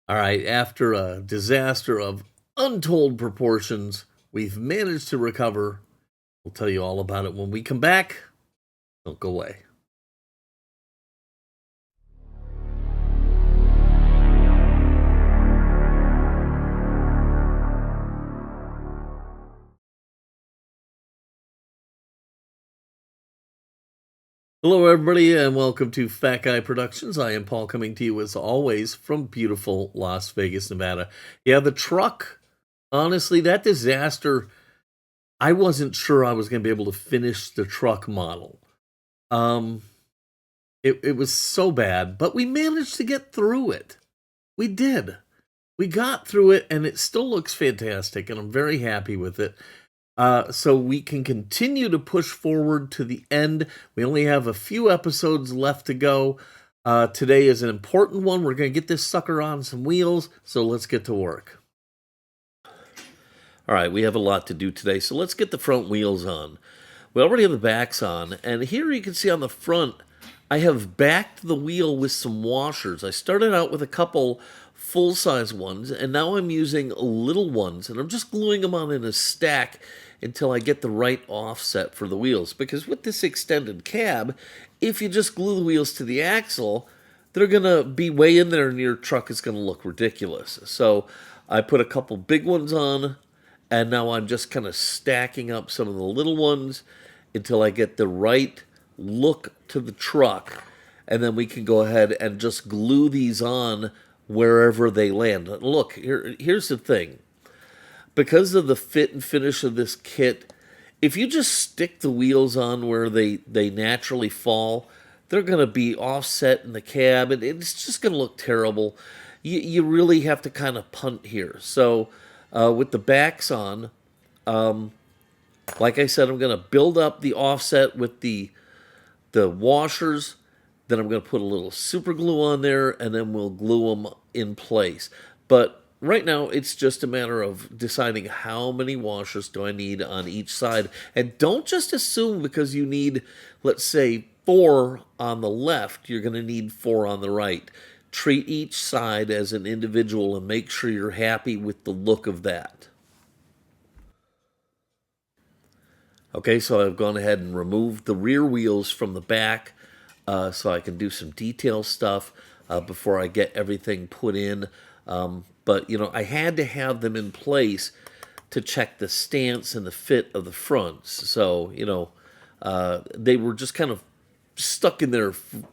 All right, after a disaster of untold proportions, we've managed to recover. We'll tell you all about it when we come back. Don't go away. Hello, everybody, and welcome to Fat Guy Productions. I am Paul, coming to you as always from beautiful Las Vegas, Nevada. Yeah, the truck, honestly, that disaster, I wasn't sure I was going to be able to finish the truck model. Um, it was so bad, but we managed to get through it. We did. We got through it, and it still looks fantastic, and I'm very happy with it. So we can continue to push forward to the end. We only have a few episodes left to go. Today is an important one. We're going to get this sucker on some wheels, so let's get to work. All right, we have a lot to do today, so let's get the front wheels on. We already have the backs on, and here you can see on the front, I have backed the wheel with some washers. I started out with a couple full-size ones, and now I'm using little ones, and I'm just gluing them on in a stack until I get the right offset for the wheels. Because with this extended cab, if you just glue the wheels to the axle, they're going to be way in there and your truck is going to look ridiculous. So I put a couple big ones on, and now I'm just kind of stacking up some of the little ones until I get the right look to the truck. And then we can go ahead and just glue these on wherever they land. Look, here's the thing. Because of the fit and finish of this kit, if you just stick the wheels on where they naturally fall, they're going to be offset in the cab, and it's just going to look terrible. You really have to kind of punt here. So with the backs on, like I said, I'm going to build up the offset with the washers. Then I'm going to put a little super glue on there, and then we'll glue them in place. But right now, it's just a matter of deciding how many washers do I need on each side. And don't just assume because you need, let's say, 4 on the left, you're going to need 4 on the right. Treat each side as an individual and make sure you're happy with the look of that. Okay, so I've gone ahead and removed the rear wheels from the back so I can do some detail stuff before I get everything put in. But, I had to have them in place to check the stance and the fit of the fronts. So, they were just kind of stuck in there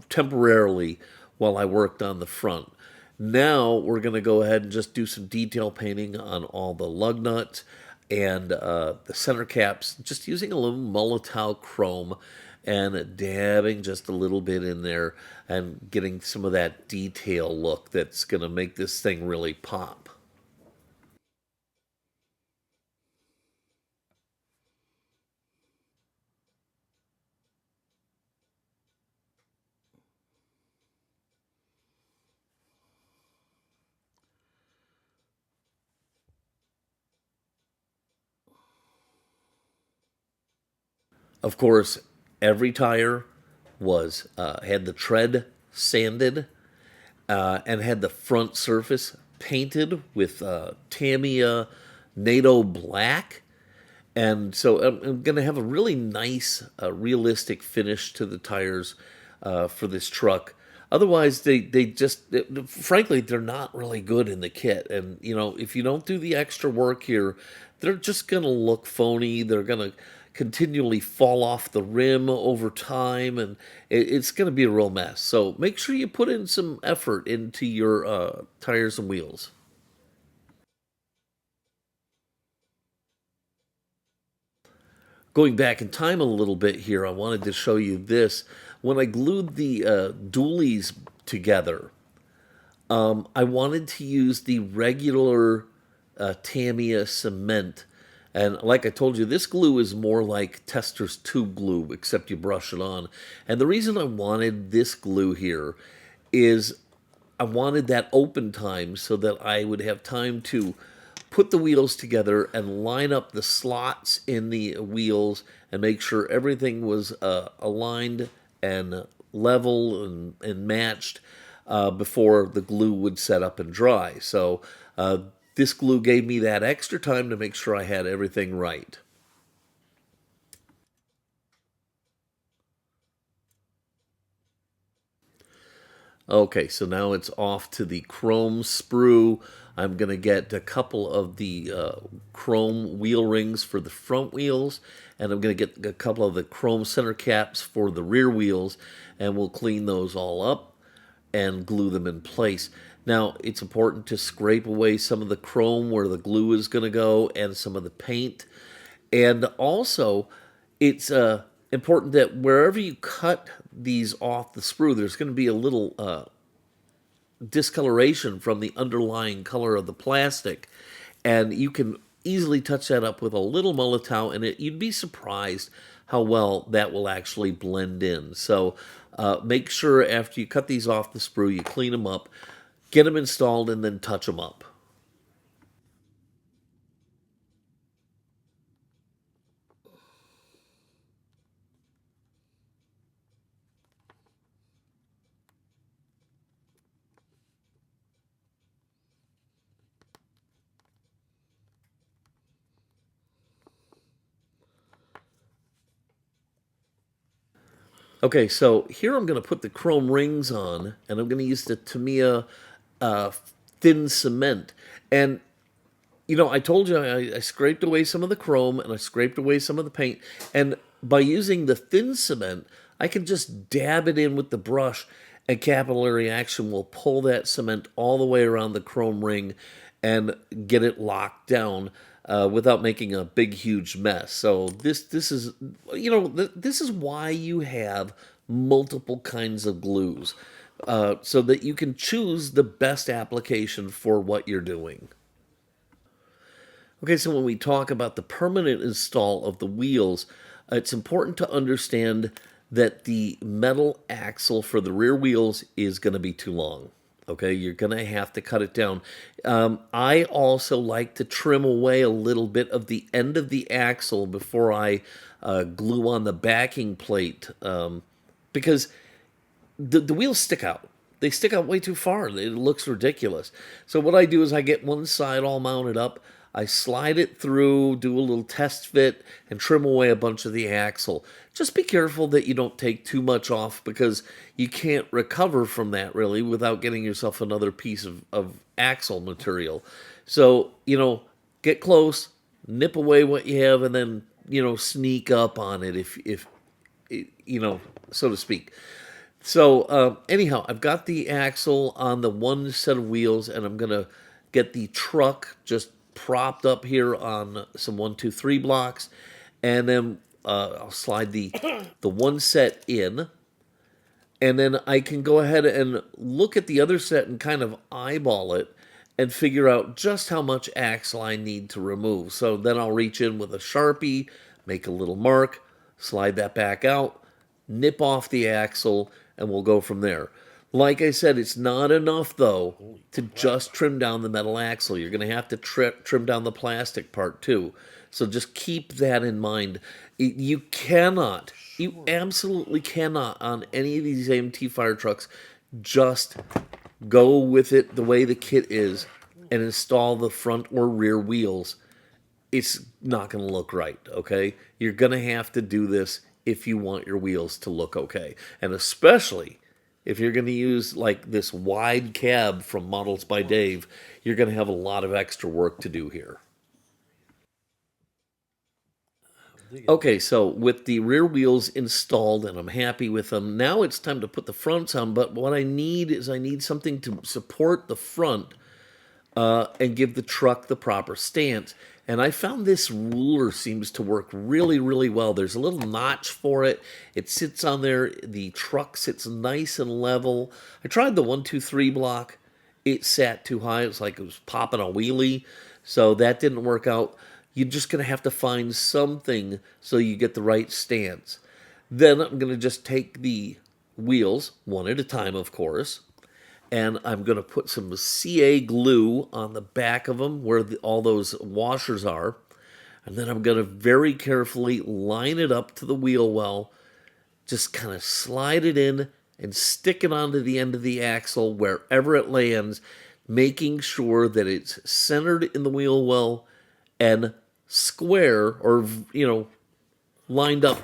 temporarily while I worked on the front. Now we're going to go ahead and just do some detail painting on all the lug nuts and the center caps, just using a little Molotow chrome and dabbing just a little bit in there and getting some of that detail look that's going to make this thing really pop. Of course, every tire was had the tread sanded and had the front surface painted with Tamiya NATO black. And so I'm going to have a really nice, realistic finish to the tires for this truck. Otherwise, frankly, they're not really good in the kit. And, if you don't do the extra work here, they're just going to look phony. They're going to continually fall off the rim over time, and it's going to be a real mess. So make sure you put in some effort into your tires and wheels. Going back in time a little bit here, I wanted to show you this. When I glued the dualies together, I wanted to use the regular Tamiya cement. And like I told you, this glue is more like Tester's tube glue, except you brush it on. And the reason I wanted this glue here is I wanted that open time so that I would have time to put the wheels together and line up the slots in the wheels and make sure everything was aligned and level and matched. before the glue would set up and dry. So this glue gave me that extra time to make sure I had everything right. Okay, so now it's off to the chrome sprue. I'm going to get a couple of the chrome wheel rings for the front wheels, and I'm going to get a couple of the chrome center caps for the rear wheels, and we'll clean those all up and glue them in place. Now, it's important to scrape away some of the chrome where the glue is going to go and some of the paint. And also, it's important that wherever you cut these off the sprue, there's going to be a little discoloration from the underlying color of the plastic. And you can easily touch that up with a little Molotow, and you'd be surprised how well that will actually blend in. So make sure after you cut these off the sprue, you clean them up, get them installed, and then touch them up. Okay, so here I'm going to put the chrome rings on, and I'm going to use the Tamiya uh, thin cement. And I told you I scraped away some of the chrome and I scraped away some of the paint. And by using the thin cement, I can just dab it in with the brush, and capillary action will pull that cement all the way around the chrome ring and get it locked down without making a big, huge mess. So this is this is why you have multiple kinds of glues, so that you can choose the best application for what you're doing. Okay, so when we talk about the permanent install of the wheels, it's important to understand that the metal axle for the rear wheels is going to be too long. Okay, you're going to have to cut it down. I also like to trim away a little bit of the end of the axle before I glue on the backing plate, because the wheels stick out. They stick out way too far. It looks ridiculous. So what I do is I get one side all mounted up. I slide it through, do a little test fit, and trim away a bunch of the axle. Just be careful that you don't take too much off, because you can't recover from that really without getting yourself another piece of axle material. So, get close, nip away what you have, and then, sneak up on it if so to speak. So anyhow, I've got the axle on the one set of wheels, and I'm gonna get the truck just propped up here on some 1, 2, 3 blocks, and then I'll slide the one set in, and then I can go ahead and look at the other set and kind of eyeball it and figure out just how much axle I need to remove. So then I'll reach in with a Sharpie, make a little mark, slide that back out, nip off the axle, and we'll go from there. Like I said, it's not enough, though, to just trim down the metal axle. You're going to have to trim down the plastic part, too. So just keep that in mind. You absolutely cannot, on any of these AMT fire trucks, just go with it the way the kit is and install the front or rear wheels. It's not going to look right, okay? You're going to have to do this if you want your wheels to look okay. And especially if you're going to use like this wide cab from Models by Dave, you're going to have a lot of extra work to do here. Okay, so with the rear wheels installed and I'm happy with them, now it's time to put the fronts on. But what I need something to support the front and give the truck the proper stance. And I found this ruler seems to work really, really well. There's a little notch for it. It sits on there. The truck sits nice and level. I tried the 1, 2, 3 block. It sat too high. It was like it was popping a wheelie. So that didn't work out. You're just going to have to find something so you get the right stance. Then I'm going to just take the wheels, one at a time, of course, and I'm going to put some CA glue on the back of them where all those washers are. And then I'm going to very carefully line it up to the wheel well, just kind of slide it in and stick it onto the end of the axle wherever it lands, making sure that it's centered in the wheel well and square, or lined up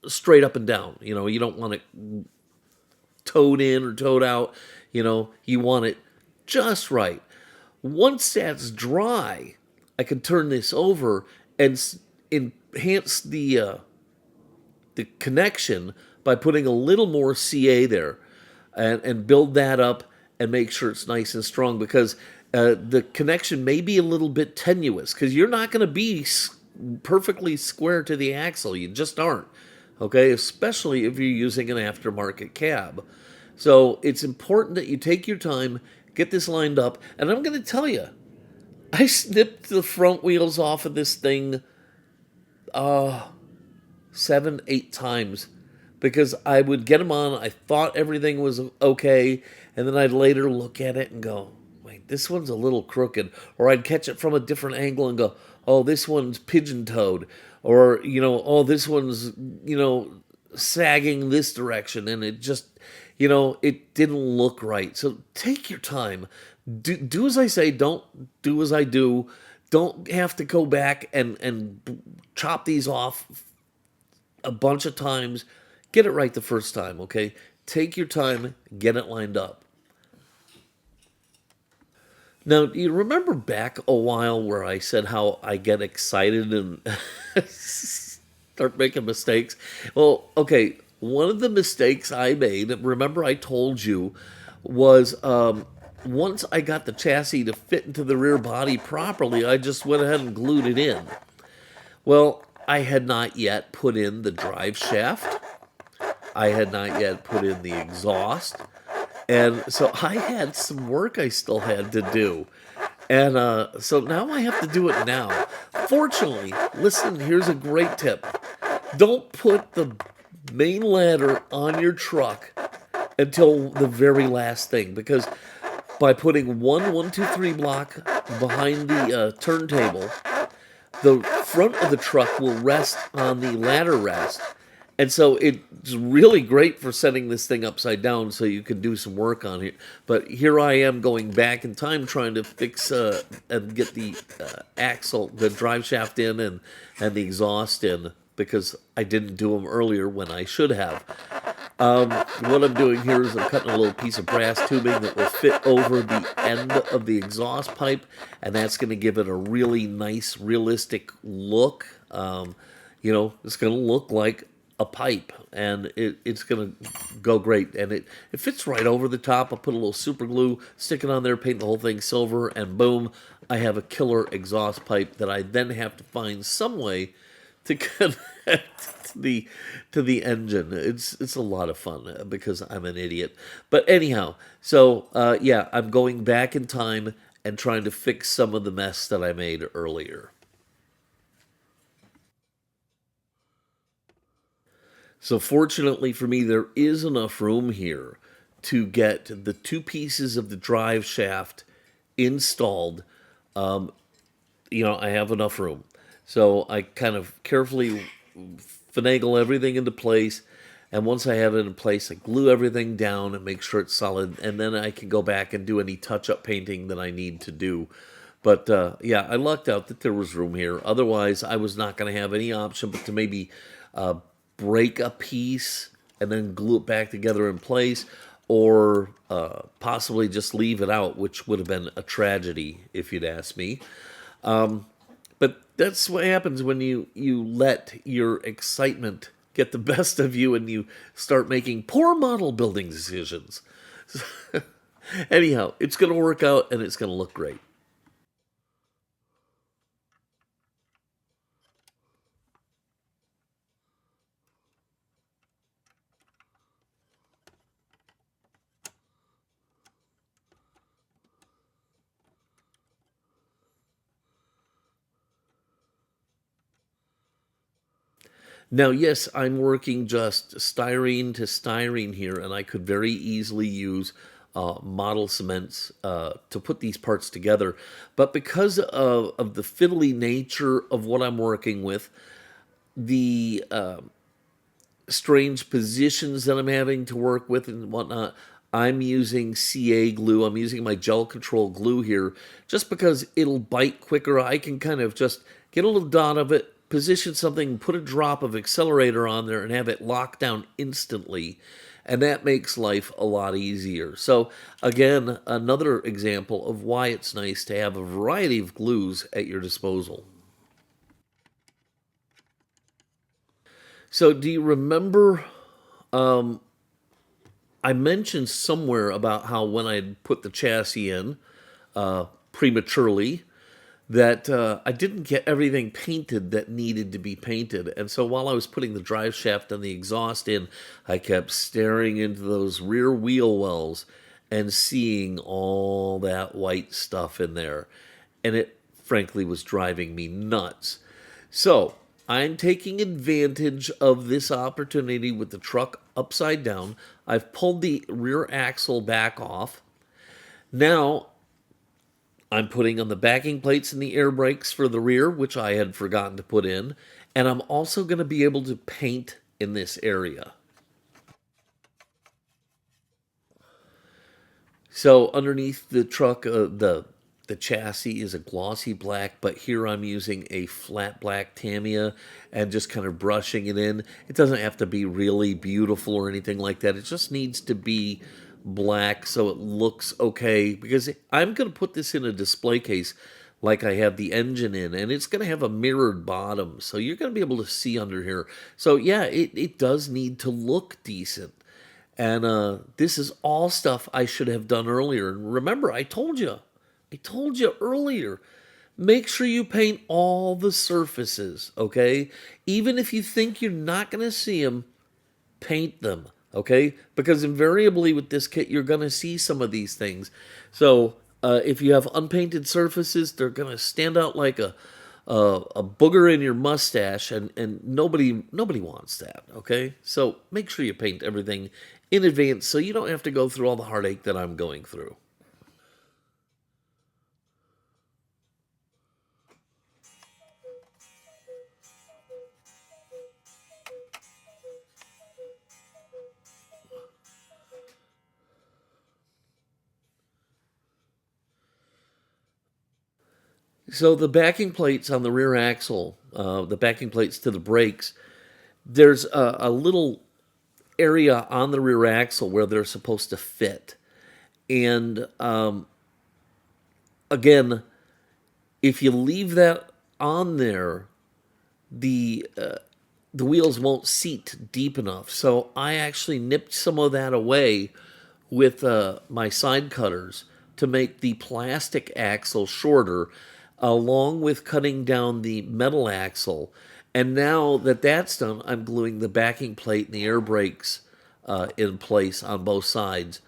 straight up and down. You don't want it toed in or toed out. You want it just right. Once that's dry, I can turn this over and enhance the connection by putting a little more CA there, and build that up and make sure it's nice and strong, because the connection may be a little bit tenuous, because you're not going to be perfectly square to the axle. You just aren't. Okay, especially if you're using an aftermarket cab. So it's important that you take your time, get this lined up, and I'm going to tell you, I snipped the front wheels off of this thing 7, 8 times, because I would get them on. I thought everything was okay, and then I'd later look at it and go, wait, this one's a little crooked. Or I'd catch it from a different angle and go, oh, this one's pigeon-toed. Or, oh, this one's, sagging this direction. And it just, it didn't look right. So take your time. Do as I say, don't do as I do. Don't have to go back and chop these off a bunch of times. Get it right the first time, okay? Take your time, get it lined up. Now, do you remember back a while where I said how I get excited and start making mistakes? Well, okay, one of the mistakes I made, remember I told you, was once I got the chassis to fit into the rear body properly, I just went ahead and glued it in. Well, I had not yet put in the drive shaft. I had not yet put in the exhaust. And so I had some work I still had to do. And so now I have to do it now. Fortunately, listen, here's a great tip. Don't put the main ladder on your truck until the very last thing, because by putting one 1, 2, 3 block behind the turntable, the front of the truck will rest on the ladder rest. And so it's really great for setting this thing upside down so you can do some work on it. But here I am going back in time trying to fix and get the axle, the drive shaft in, and the exhaust in, because I didn't do them earlier when I should have. What I'm doing here is I'm cutting a little piece of brass tubing that will fit over the end of the exhaust pipe, and that's going to give it a really nice, realistic look. It's going to look like a pipe, and it's going to go great. And it fits right over the top. I'll put a little super glue, stick it on there, paint the whole thing silver, and boom, I have a killer exhaust pipe that I then have to find some way to connect to the engine. It's a lot of fun because I'm an idiot. But anyhow, so yeah, I'm going back in time and trying to fix some of the mess that I made earlier. So fortunately for me, there is enough room here to get the two pieces of the drive shaft installed. I have enough room. So I kind of carefully finagle everything into place. And once I have it in place, I glue everything down and make sure it's solid. And then I can go back and do any touch-up painting that I need to do. But yeah, I lucked out that there was room here. Otherwise, I was not going to have any option but to maybe break a piece and then glue it back together in place, or possibly just leave it out, which would have been a tragedy if you'd asked me. But that's what happens when you let your excitement get the best of you and you start making poor model building decisions. Anyhow, it's going to work out and it's going to look great. Now, yes, I'm working just styrene to styrene here, and I could very easily use model cements to put these parts together. But because of the fiddly nature of what I'm working with, the strange positions that I'm having to work with and whatnot, I'm using CA glue. I'm using my gel control glue here just because it'll bite quicker. I can kind of just get a little dot of it, position something, put a drop of accelerator on there, and have it lock down instantly. And that makes life a lot easier. So, again, another example of why it's nice to have a variety of glues at your disposal. So, do you remember I mentioned somewhere about how when I put the chassis in prematurely, that I didn't get everything painted that needed to be painted. And so while I was putting the drive shaft and the exhaust in, I kept staring into those rear wheel wells and seeing all that white stuff in there. And it frankly was driving me nuts. So I'm taking advantage of this opportunity with the truck upside down. I've pulled the rear axle back off. Now I'm putting on the backing plates and the air brakes for the rear, which I had forgotten to put in. And I'm also going to be able to paint in this area. So underneath the truck, the chassis is a glossy black, but here I'm using a flat black Tamiya and just kind of brushing it in. It doesn't have to be really beautiful or anything like that. It just needs to be black so it looks okay, because I'm going to put this in a display case like I have the engine in, and it's going to have a mirrored bottom, so you're going to be able to see under here. So yeah, it does need to look decent. And this is all stuff I should have done earlier. And remember, I told you earlier, make sure you paint all the surfaces, okay? Even if you think you're not going to see them, paint them, okay? Because invariably with this kit, you're going to see some of these things. So if you have unpainted surfaces, they're going to stand out like a booger in your mustache, and nobody wants that, okay? So make sure you paint everything in advance so you don't have to go through all the heartache that I'm going through. So the backing plates on the rear axle, the backing plates to the brakes, there's a little area on the rear axle where they're supposed to fit. And again, if you leave that on there, the the wheels won't seat deep enough. So I actually nipped some of that away with my side cutters to make the plastic axle shorter, along with cutting down the metal axle. And now that that's done, I'm gluing the backing plate and the air brakes in place on both sides.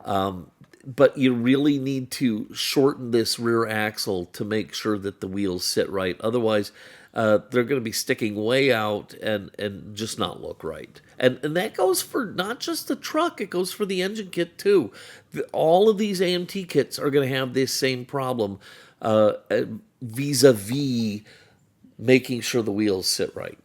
But you really need to shorten this rear axle to make sure that the wheels sit right. Otherwise, they're going to be sticking way out and just not look right. And that goes for not just the truck, it goes for the engine kit too. All of these AMT kits are going to have this same problem vis-a-vis making sure the wheels sit right.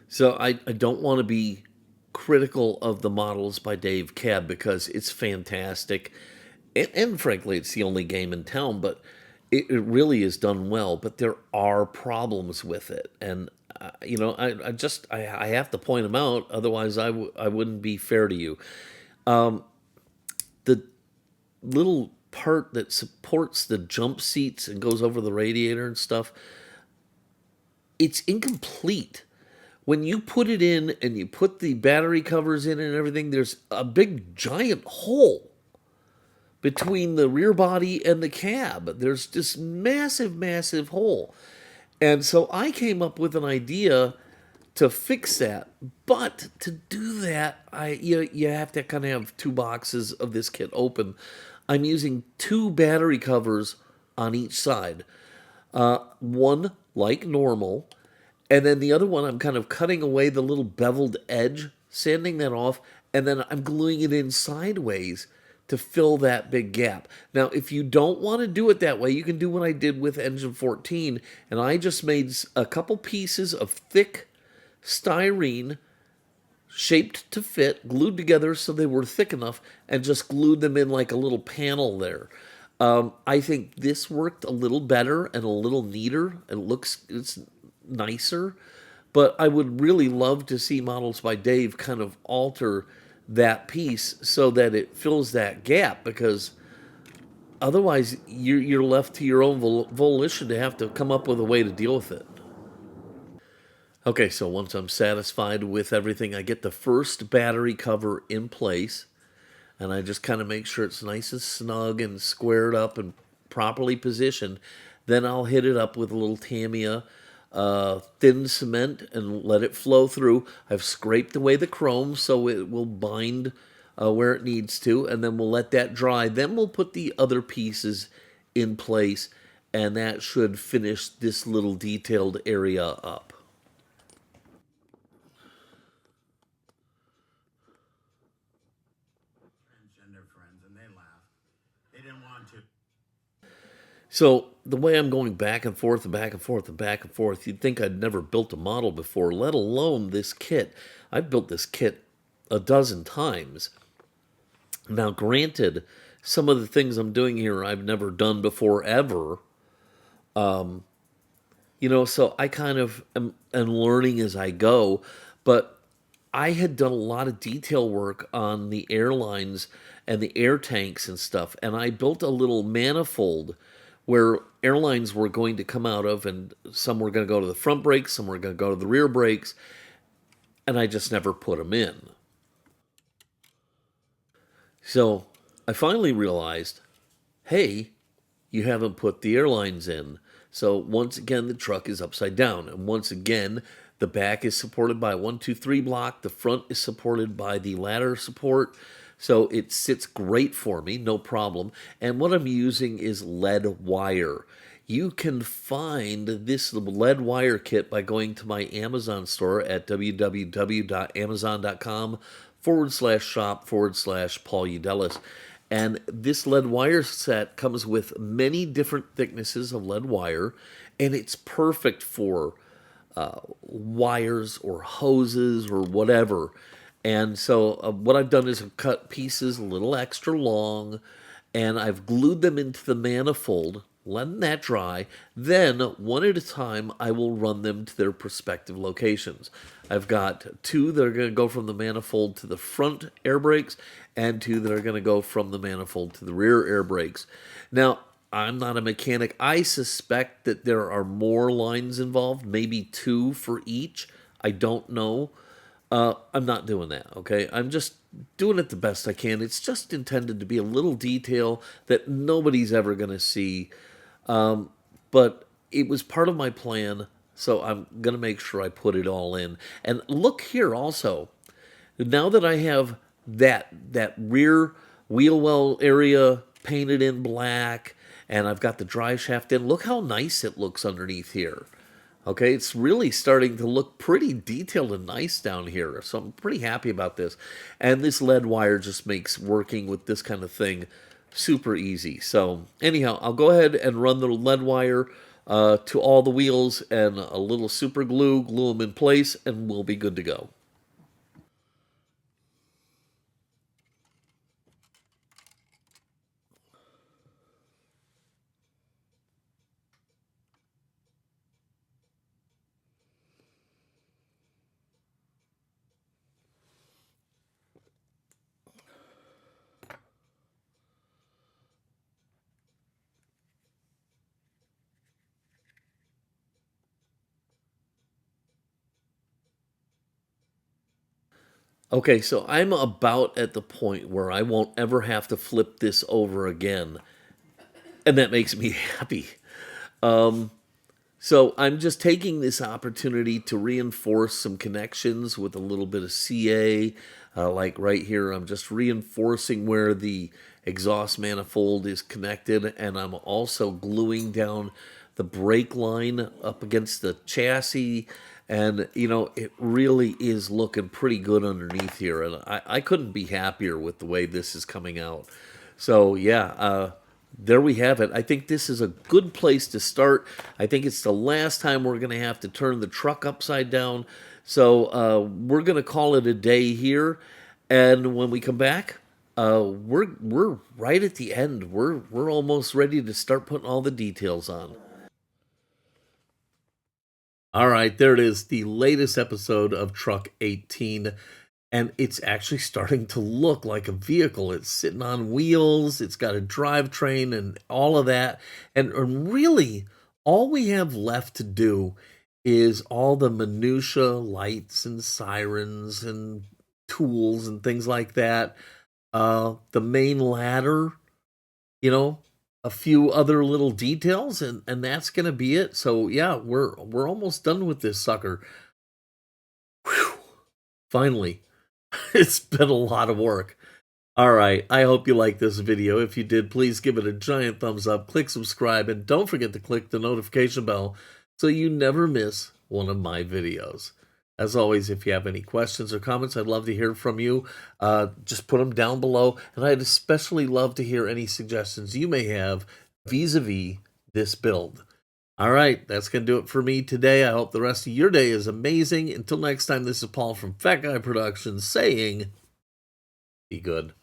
So I don't want to be critical of the models by Dave Cab because it's fantastic. And frankly, it's the only game in town, but it really is done well. But there are problems with it. And, I have to point them out. Otherwise, I wouldn't be fair to you. The little part that supports the jump seats and goes over the radiator and stuff, it's incomplete. when you put it in and you put the battery covers in and everything, there's a big giant hole between the rear body and the cab. There's this massive, massive hole. And so I came up with an idea to fix that. But to do that, you have to kind of have two boxes of this kit open. I'm using two battery covers on each side. One like normal, and then the other one I'm kind of cutting away the little beveled edge, sanding that off, and then I'm gluing it in sideways to fill that big gap. Now, if you don't want to do it that way, you can do what I did with engine 14, and I just made a couple pieces of thick styrene shaped to fit, glued together so they were thick enough, and just glued them in like a little panel there. I think this worked a little better and a little neater. It's nicer, but I would really love to see Models by Dave kind of alter that piece so that it fills that gap, because otherwise you're left to your own volition to have to come up with a way to deal with it. Okay, so once I'm satisfied with everything, I get the first battery cover in place, and I just kind of make sure it's nice and snug and squared up and properly positioned. Then I'll hit it up with a little Tamiya thin cement and let it flow through. I've scraped away the chrome so it will bind where it needs to, and then we'll let that dry. Then we'll put the other pieces in place, and that should finish this little detailed area up. So the way I'm going back and forth and back and forth and back and forth, you'd think I'd never built a model before, let alone this kit. I've built this kit a dozen times. Now, granted, some of the things I'm doing here I've never done before ever. So I kind of am learning as I go. But I had done a lot of detail work on the airlines and the air tanks and stuff, and I built a little manifold where airlines were going to come out of, and some were going to go to the front brakes, some were going to go to the rear brakes, and I just never put them in. So I finally realized, hey, you haven't put the airlines in. So once again, the truck is upside down. And once again, the back is supported by a 1-2-3 block. The front is supported by the ladder support. So it sits great for me, no problem. And what I'm using is lead wire. You can find this lead wire kit by going to my Amazon store at www.amazon.com/shop/Paul Udelis. And this lead wire set comes with many different thicknesses of lead wire, and it's perfect for wires or hoses or whatever. And so what I've done is I've cut pieces a little extra long, and I've glued them into the manifold, letting that dry. Then, one at a time, I will run them to their respective locations. I've got two that are going to go from the manifold to the front air brakes, and two that are going to go from the manifold to the rear air brakes. Now, I'm not a mechanic. I suspect that there are more lines involved, maybe two for each. I don't know. I'm not doing that, okay? I'm just doing it the best I can. It's just intended to be a little detail that nobody's ever going to see. But it was part of my plan, so I'm going to make sure I put it all in. And look here also. Now that I have that rear wheel well area painted in black, and I've got the dry shaft in, look how nice it looks underneath here. Okay, it's really starting to look pretty detailed and nice down here. So I'm pretty happy about this. And this lead wire just makes working with this kind of thing super easy. So anyhow, I'll go ahead and run the lead wire to all the wheels and a little super glue, glue them in place, and we'll be good to go. Okay, so I'm about at the point where I won't ever have to flip this over again, and that makes me happy. So I'm just taking this opportunity to reinforce some connections with a little bit of CA. Like right here, I'm just reinforcing where the exhaust manifold is connected, and I'm also gluing down the brake line up against the chassis. And, it really is looking pretty good underneath here. And I couldn't be happier with the way this is coming out. So, yeah, there we have it. I think this is a good place to start. I think it's the last time we're going to have to turn the truck upside down. So we're going to call it a day here. And when we come back, we're right at the end. We're almost ready to start putting all the details on. All right, there it is, the latest episode of Truck 18. And it's actually starting to look like a vehicle. It's sitting on wheels, it's got a drivetrain and all of that. And really, all we have left to do is all the minutia lights and sirens and tools and things like that. The main ladder, you know, a few other little details, and that's gonna be it. So yeah, we're almost done with this sucker. Whew, finally. It's been a lot of work. All right, I hope you liked this video. If you did, please give it a giant thumbs up, click subscribe, and don't forget to click the notification bell so you never miss one of my videos. As always, if you have any questions or comments, I'd love to hear from you. Just put them down below, and I'd especially love to hear any suggestions you may have vis-a-vis this build. All right, that's going to do it for me today. I hope the rest of your day is amazing. Until next time, this is Paul from Fat Guy Productions saying, be good.